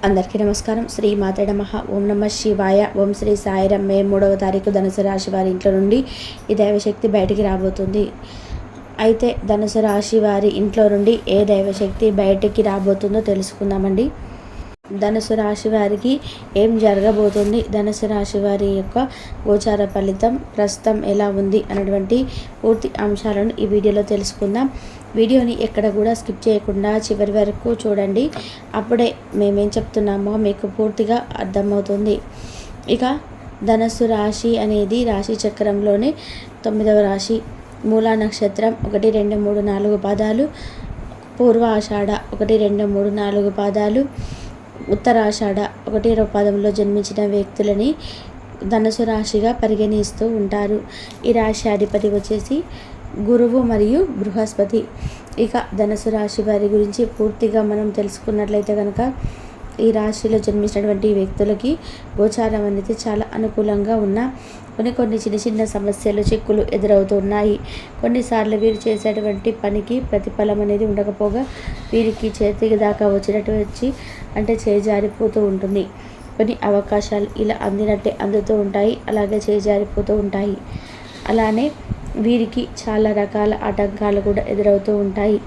అందరికీ నమస్కారం. శ్రీ మాతే నమః. ఓం నమః శివాయ. ఓం శ్రీ సాయిరం. మే 3వ తారీఖు ధనుసు రాశి వారి ఇంట్లో నుండి ఈ దైవశక్తి బయటికి రాబోతుంది. అయితే ధనుసు రాశి వారి ఇంట్లో నుండి ఏ దైవశక్తి బయటికి రాబోతుందో తెలుసుకుందామండి. ధనుసు రాశి వారికి ఏం జరగబోతుంది, ధనుసు రాశి వారి యొక్క గోచార ఫలితం ప్రస్తుతం ఎలా ఉంది అన్నటువంటి పూర్తి అంశాలను ఈ వీడియోలో తెలుసుకుందాం. వీడియోని ఎక్కడ కూడా స్కిప్ చేయకుండా చివరి వరకు చూడండి. అప్పుడే మేమేం చెప్తున్నామో మీకు పూర్తిగా అర్థమవుతుంది. ఇక ధనుసు రాశి అనేది రాశి చక్రంలోనే 9వ రాశి. మూలా నక్షత్రం 1, 2, 3, 4 పాదాలు, పూర్వ ఆషాఢ 1, 2, 3, 4 పాదాలు, ఉత్తరాషాఢ 1వ పాదంలో జన్మించిన వ్యక్తులని ధనుసు రాశిగా పరిగణిస్తూ ఉంటారు. ఈ రాశి అధిపతి వచ్చేసి గురువు మరియు బృహస్పతి. ఇక ధనుసు రాశి వారి గురించి పూర్తిగా మనం తెలుసుకున్నట్లయితే కనుక ఈ రాశిలో జన్మించినటువంటి వ్యక్తులకి గోచారం అనేది చాలా అనుకూలంగా ఉన్న కొన్ని చిన్న చిన్న సమస్యలు, చిక్కులు ఎదురవుతున్నాయి. కొన్నిసార్లు వీరు చేసేటువంటి పనికి ప్రతిఫలం అనేది ఉండకపోగా వీరికి చేతికి దాకా వచ్చినట్టు వచ్చి అంటే చేజారిపోతూ ఉంటుంది. కొన్ని అవకాశాలు ఇలా అందినట్టే అందుతూ ఉంటాయి, అలాగే చేజారిపోతూ ఉంటాయి. అలానే వీరికి చాలా రకాల ఆటంకాలు కూడా ఎదురవుతూ ఉంటాయి.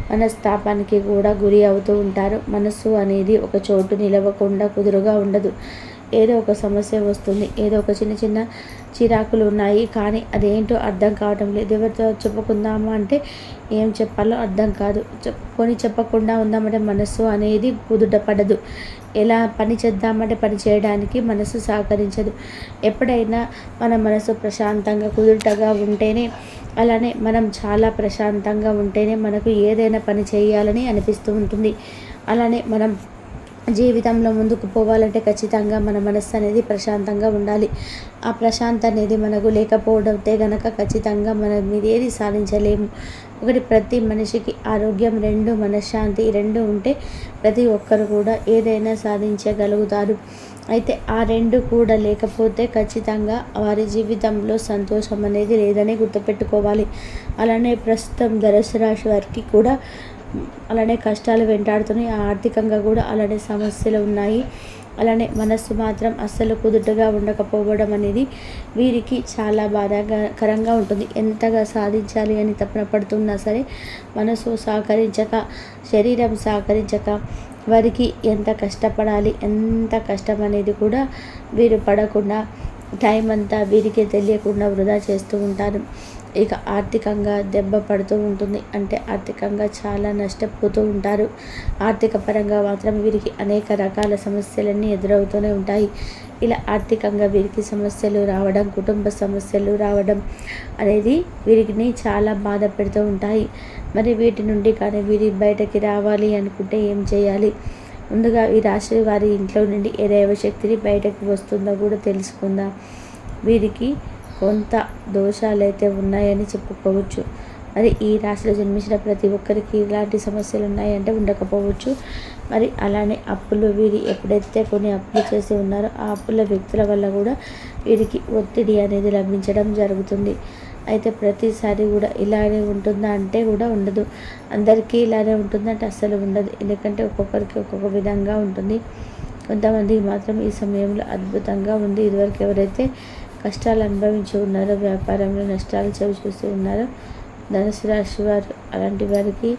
మనస్తాపానికి కూడా గురి అవుతూ ఉంటారు. మనస్సు అనేది ఒక చోటు నిలవకుండా కుదురుగా ఉండదు. ఏదో ఒక సమస్య వస్తుంది, ఏదో ఒక చిన్న చిన్న చిరాకులు ఉన్నాయి, కానీ అదేంటో అర్థం కావటం లేదు. ఎవరితో చెప్పుకుందామా అంటే ఏం చెప్పాలో అర్థం కాదు. చెప్పకుండా ఉందామంటే మనస్సు అనేది కుదుట పడదు. ఎలా పని చేద్దామంటే పని చేయడానికి మనసు సహకరించదు. ఎప్పుడైనా మన మనసు ప్రశాంతంగా కుదుటగా ఉంటేనే, అలానే మనం చాలా ప్రశాంతంగా ఉంటేనే మనకు ఏదైనా పని చేయాలని అనిపిస్తూ ఉంటుంది. అలానే మనం జీవితంలో ముందుకు పోవాలంటే ఖచ్చితంగా మన మనస్సు అనేది ప్రశాంతంగా ఉండాలి. ఆ ప్రశాంత అనేది మనకు లేకపోవడంతో గనక ఖచ్చితంగా మనం మీద ఏది సాధించలేము. ఒకటి, ప్రతి మనిషికి ఆరోగ్యం, 2 మనశ్శాంతి, 2 ఉంటే ప్రతి ఒక్కరు కూడా ఏదైనా సాధించగలుగుతారు. అయితే ఆ 2 కూడా లేకపోతే ఖచ్చితంగా వారి జీవితంలో సంతోషం అనేది లేదని గుర్తుపెట్టుకోవాలి. అలానే ప్రస్తుతం ధనుసు రాశి వారికి కూడా అలానే కష్టాలు వెంటాడుతున్నాయి. ఆర్థికంగా కూడా అలానే సమస్యలు ఉన్నాయి. అలానే మనస్సు మాత్రం అస్సలు కుదుటగా ఉండకపోవడం అనేది వీరికి చాలా బాధాకరంగా ఉంటుంది. ఎంతగా సాధించాలి అని తపన పడుతున్నా సరే మనసు సహకరించక, శరీరం సహకరించక వారికి ఎంత కష్టపడాలి, ఎంత కష్టం అనేది కూడా వీరు పడకుండా టైం అంతా వీరికే తెలియకుండా వృధా చేస్తూ ఉంటారు. ఇక ఆర్థికంగా దెబ్బ పడుతూ ఉంటుంది. అంటే ఆర్థికంగా చాలా నష్టపోతూ ఉంటారు. ఆర్థిక పరంగా మాత్రం వీరికి అనేక రకాల సమస్యలన్నీ ఎదురవుతూనే ఉంటాయి. ఇలా ఆర్థికంగా వీరికి సమస్యలు రావడం, కుటుంబ సమస్యలు రావడం అనేది వీరిని చాలా బాధ పెడుతూ ఉంటాయి. మరి వీటి నుండి కానీ వీరి బయటకి రావాలి అనుకుంటే ఏం చేయాలి? ముందుగా ఈ రాశి వారి ఇంట్లో నుండి ఏ దైవశక్తిని బయటకు వస్తుందో కూడా తెలుసుకుందాం. వీరికి కొంత దోషాలైతే ఉన్నాయని చెప్పుకోవచ్చు. మరి ఈ రాశిలో జన్మించిన ప్రతి ఒక్కరికి ఇలాంటి సమస్యలు ఉన్నాయంటే ఉండకపోవచ్చు. మరి అలానే అప్పులు, వీరి ఎప్పుడైతే కొన్ని అప్పులు చేసి ఉన్నారో ఆ అప్పుల వ్యక్తుల వల్ల కూడా వీరికి ఒత్తిడి అనేది లభించడం జరుగుతుంది. అయితే ప్రతిసారి కూడా ఇలానే ఉంటుందా అంటే కూడా ఉండదు. అందరికీ ఇలానే ఉంటుందంటే అస్సలు ఉండదు. ఎందుకంటే ఒక్కొక్కరికి ఒక్కొక్క విధంగా ఉంటుంది. కొంతమందికి మాత్రం ఈ సమయంలో అద్భుతంగా ఉంది. ఇదివరకు ఎవరైతే కష్టాలు అనుభవించి ఉన్నారో, వ్యాపారంలో నష్టాలు చవిచూసి ఉన్నారో ధనుసు రాశి వారు, అలాంటి వారికి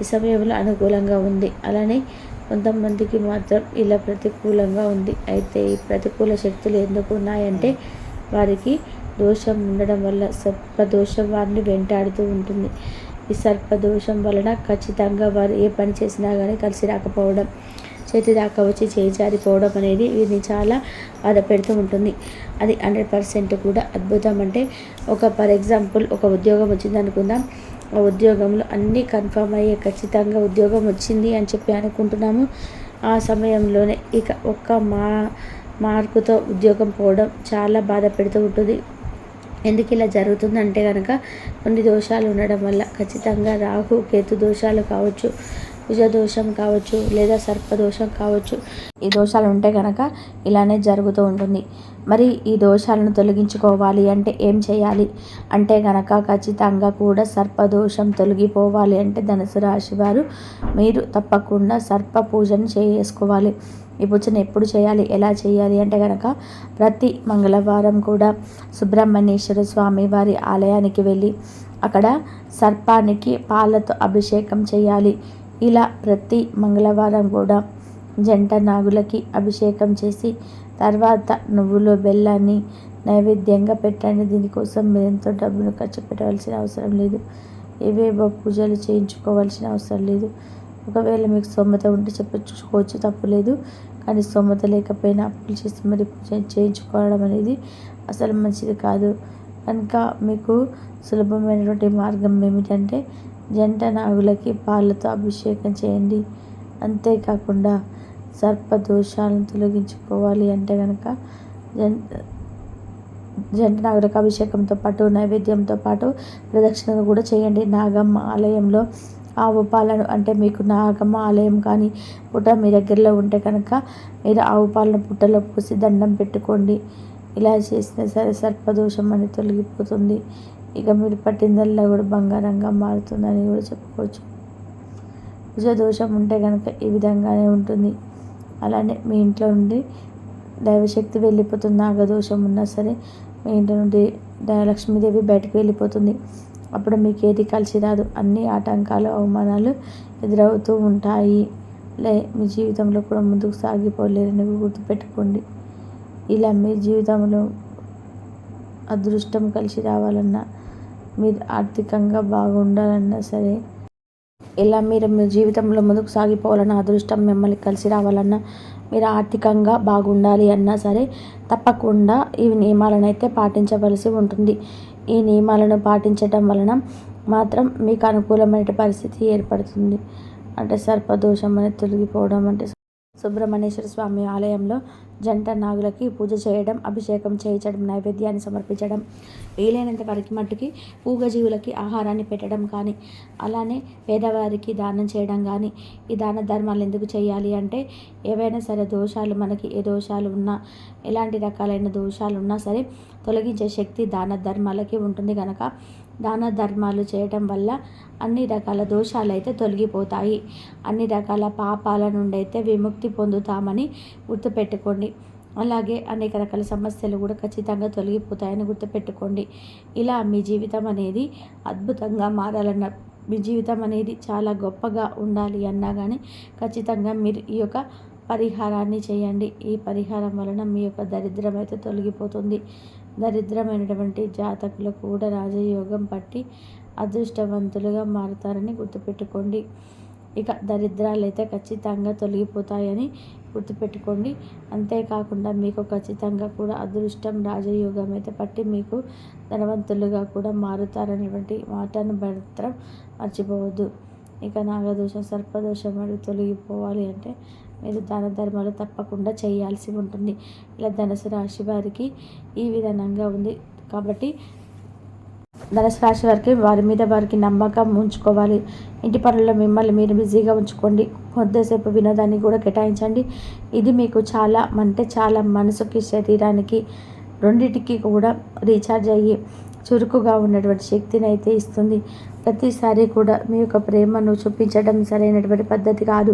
ఈ సమయంలో అనుకూలంగా ఉంది. అలానే కొంతమందికి మాత్రం ఇలా ప్రతికూలంగా ఉంది. అయితే ఈ ప్రతికూల శక్తులు ఎందుకు ఉన్నాయంటే వారికి దోషం ఉండడం వల్ల సర్పదోషం వారిని వెంటాడుతూ ఉంటుంది. ఈ సర్పదోషం వలన ఖచ్చితంగా వారు ఏ పని చేసినా కానీ కలిసి రాకపోవడం, చేతి దాకా వచ్చి చేజారిపోవడం అనేది వీరిని చాలా బాధ పెడుతూ ఉంటుంది. అది 100% కూడా అద్భుతం. అంటే ఫర్ ఎగ్జాంపుల్ ఒక ఉద్యోగం వచ్చింది అనుకుందాం. ఆ ఉద్యోగంలో అన్నీ కన్ఫర్మ్ అయ్యే ఖచ్చితంగా ఉద్యోగం వచ్చింది అని చెప్పి అనుకుంటున్నాము. ఆ సమయంలోనే ఇక ఒక్క మార్కుతో ఉద్యోగం పోవడం చాలా బాధ పెడుతూ ఉంటుంది. ఎందుకు ఇలా జరుగుతుందంటే కనుక కొన్ని దోషాలు ఉండడం వల్ల, ఖచ్చితంగా రాహు కేతు దోషాలు కావచ్చు, కుజదోషం కావచ్చు లేదా సర్పదోషం కావచ్చు. ఈ దోషాలు ఉంటే కనుక ఇలానే జరుగుతూ ఉంటుంది. మరి ఈ దోషాలను తొలగించుకోవాలి అంటే ఏం చేయాలి అంటే కనుక ఖచ్చితంగా కూడా సర్పదోషం తొలగిపోవాలి అంటే ధనుసు రాశి వారు మీరు తప్పకుండా సర్ప పూజను చేసుకోవాలి. ఈ పూజను ఎప్పుడు చేయాలి, ఎలా చేయాలి అంటే కనుక ప్రతి మంగళవారం కూడా సుబ్రహ్మణ్యేశ్వర స్వామి వారి ఆలయానికి వెళ్ళి అక్కడ సర్పానికి పాలతో అభిషేకం చేయాలి. ఇలా ప్రతి మంగళవారం కూడా జంట నాగులకి అభిషేకం చేసి తర్వాత నువ్వులు బెల్లాన్ని నైవేద్యంగా పెట్టండి. దీనికోసం మీరు ఎంతో డబ్బును ఖర్చు పెట్టవలసిన అవసరం లేదు. ఏవేవో పూజలు చేయించుకోవాల్సిన అవసరం లేదు. ఒకవేళ మీకు స్తోమత ఉంటే చెప్పుకోవచ్చు, తప్పులేదు. కానీ స్తోమత లేకపోయినా అప్పులు చేసి మరి పూజ చేయించుకోవడం అనేది అసలు మంచిది కాదు. కనుక మీకు సులభమైనటువంటి మార్గం ఏమిటంటే జంట నాగులకి పాలతో అభిషేకం చేయండి. అంతేకాకుండా సర్పదోషాలను తొలగించుకోవాలి అంటే కనుక జంట నాగులకు అభిషేకంతో పాటు నైవేద్యంతో పాటు ప్రదక్షిణ కూడా చేయండి. నాగమ్మ ఆలయంలో ఆవు పాలను అంటే మీకు నాగమ్మ ఆలయం కానీ పుట్ట మీ దగ్గరలో ఉంటే కనుక మీరు ఆవు పాలను పుట్టలో పోసి దండం పెట్టుకోండి. ఇలా చేసినా సరే సర్పదోషం అనేది తొలగిపోతుంది. ఇక మీరు పట్టిందల్లా కూడా బంగారంగా మారుతుందని కూడా చెప్పుకోవచ్చు. కుజదోషం ఉంటే కనుక ఈ విధంగానే ఉంటుంది. అలానే మీ ఇంట్లో నుండి దైవశక్తి వెళ్ళిపోతుంది. నాగదోషం ఉన్నా సరే మీ ఇంట్లో నుండి లక్ష్మీదేవి బయటకు వెళ్ళిపోతుంది. అప్పుడు మీకు ఏది కలిసి రాదు. అన్ని ఆటంకాలు అవమానాలు ఎదురవుతూ ఉంటాయి. మీ జీవితంలో కూడా ముందుకు సాగిపోలేరని గుర్తుపెట్టుకోండి. ఇలా మీ జీవితంలో అదృష్టం కలిసి రావాలన్నా, మీరు ఆర్థికంగా బాగుండాలన్నా సరే, ఇలా మీరు మీ జీవితంలో ముందుకు సాగిపోవాలన్నా, అదృష్టం మిమ్మల్ని కలిసి రావాలన్నా, మీరు ఆర్థికంగా బాగుండాలి అన్నా సరే తప్పకుండా ఈ నియమాలను అయితే పాటించవలసి ఉంటుంది. ఈ నియమాలను పాటించడం వలన మాత్రం మీకు అనుకూలమైన పరిస్థితి ఏర్పడుతుంది. అంటే సర్పదోషం అనేది తొలగిపోవడం అంటే సుబ్రహ్మణ్యేశ్వర స్వామి ఆలయంలో జంట నాగులకి పూజ చేయడం, అభిషేకం చేయించడం, నైవేద్యాన్ని సమర్పించడం, వీలైనంత వరకు మట్టుకి మూగజీవులకి ఆహారాన్ని పెట్టడం కానీ, అలానే పేదవారికి దానం చేయడం కానీ, ఈ దాన ధర్మాలు ఎందుకు చేయాలి అంటే ఏవైనా సరే దోషాలు మనకి ఏ దోషాలు ఉన్నా, ఎలాంటి రకాలైన దోషాలు ఉన్నా సరే తొలగించే శక్తి దాన ధర్మాలకి ఉంటుంది కనుక దాన ధర్మాలు చేయటం వల్ల అన్ని రకాల దోషాలు అయితే తొలగిపోతాయి. అన్ని రకాల పాపాల నుండి అయితే విముక్తి పొందుతామని గుర్తుపెట్టుకోండి. అలాగే అనేక రకాల సమస్యలు కూడా ఖచ్చితంగా తొలగిపోతాయని గుర్తుపెట్టుకోండి. ఇలా మీ జీవితం అనేది అద్భుతంగా మారాలన్న, మీ జీవితం అనేది చాలా గొప్పగా ఉండాలి అన్నా కానీ ఖచ్చితంగా మీరు ఈ యొక్క పరిహారాన్ని చేయండి. ఈ పరిహారం వలన మీ యొక్క దరిద్రం అయితే తొలగిపోతుంది. దరిద్రమైనటువంటి జాతకులకు కూడా రాజయోగం పట్టి అదృష్టవంతులుగా మారుతారని గుర్తుపెట్టుకోండి. ఇక దరిద్రాలు అయితే ఖచ్చితంగా తొలగిపోతాయని గుర్తుపెట్టుకోండి. అంతేకాకుండా మీకు ఖచ్చితంగా కూడా అదృష్టం రాజయోగం అయితే పట్టి మీకు ధనవంతులుగా కూడా మారుతారనేటువంటి మాటను మాత్రం మర్చిపోవద్దు. ఇక నాగదోషం, సర్పదోషం అనేది తొలగిపోవాలి అంటే మీరు దాన ధర్మాలు తప్పకుండా చేయాల్సి ఉంటుంది. ఇలా ధనుసు రాశి వారికి ఈ విధానంగా ఉంది కాబట్టి ధనుసు రాశి వారికి వారి మీద వారికి నమ్మకం ఉంచుకోవాలి. ఇంటి పనుల్లో మిమ్మల్ని మీరు బిజీగా ఉంచుకోండి. కొద్దిసేపు వినోదాన్ని కూడా కేటాయించండి. ఇది మీకు చాలా అంటే చాలా మనసుకి, శరీరానికి రెండింటికి కూడా రీఛార్జ్ అయ్యి చురుకుగా ఉన్నటువంటి శక్తిని అయితే ఇస్తుంది. ప్రతిసారి కూడా మీ యొక్క ప్రేమను చూపించడం సరైనటువంటి పద్ధతి కాదు.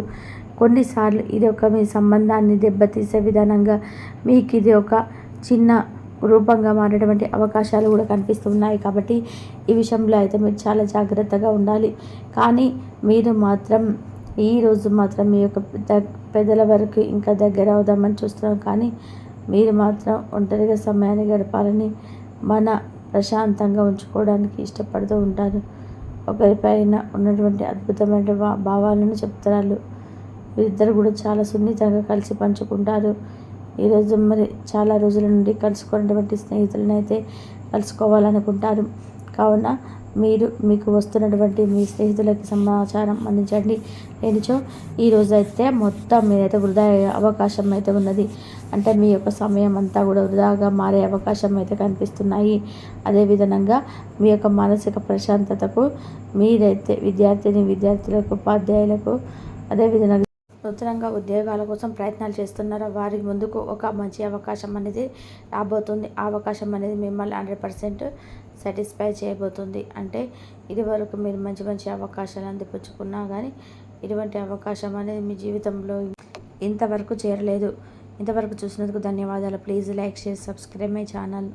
కొన్నిసార్లు ఇది ఒక మీ సంబంధాన్ని దెబ్బతీసే విధానంగా మీకు ఇది ఒక చిన్న రూపంగా మారేటువంటి అవకాశాలు కూడా కనిపిస్తున్నాయి. కాబట్టి ఈ విషయంలో అయితే మీరు చాలా జాగ్రత్తగా ఉండాలి. కానీ మీరు మాత్రం ఈరోజు మాత్రం మీ యొక్క పెద్దల వరకు ఇంకా దగ్గర అవుదామని చూస్తున్నాం. కానీ మీరు మాత్రం ఒంటరిగా సమయాన్ని గడపాలని, మన ప్రశాంతంగా ఉంచుకోవడానికి ఇష్టపడుతూ ఉంటారు. ఒకరిపైన ఉన్నటువంటి అద్భుతమైన భావాలను చెప్తారు. వీరిద్దరు కూడా చాలా సున్నితంగా కలిసి పంచుకుంటారు. ఈరోజు మరి చాలా రోజుల నుండి కలుసుకున్నటువంటి స్నేహితులను అయితే కలుసుకోవాలనుకుంటారు. కావున మీకు వస్తున్నటువంటి మీ స్నేహితులకి సమాచారం అందించండి. లేనిచో ఈరోజైతే మొత్తం మీదైతే వృధా అయ్యే అవకాశం అయితే ఉన్నది. అంటే మీ యొక్క సమయం అంతా కూడా వృధాగా మారే అవకాశం అయితే కనిపిస్తున్నాయి. అదేవిధంగా మీ యొక్క మానసిక ప్రశాంతతకు మీరైతే విద్యార్థులకు, ఉపాధ్యాయులకు, అదేవిధంగా నూతనంగా ఉద్యోగాల కోసం ప్రయత్నాలు చేస్తున్నారో వారి ముందుకు ఒక మంచి అవకాశం అనేది రాబోతుంది. ఆ అవకాశం అనేది మిమ్మల్ని 100% సాటిస్ఫై చేయబోతుంది. అంటే ఇదివరకు మీరు మంచి మంచి అవకాశాలు అందిపుచ్చుకున్నా కానీ ఇటువంటి అవకాశం అనేది మీ జీవితంలో ఇంతవరకు చేరలేదు. ఇంతవరకు చూసినందుకు ధన్యవాదాలు. Please like, share, subscribe my channel.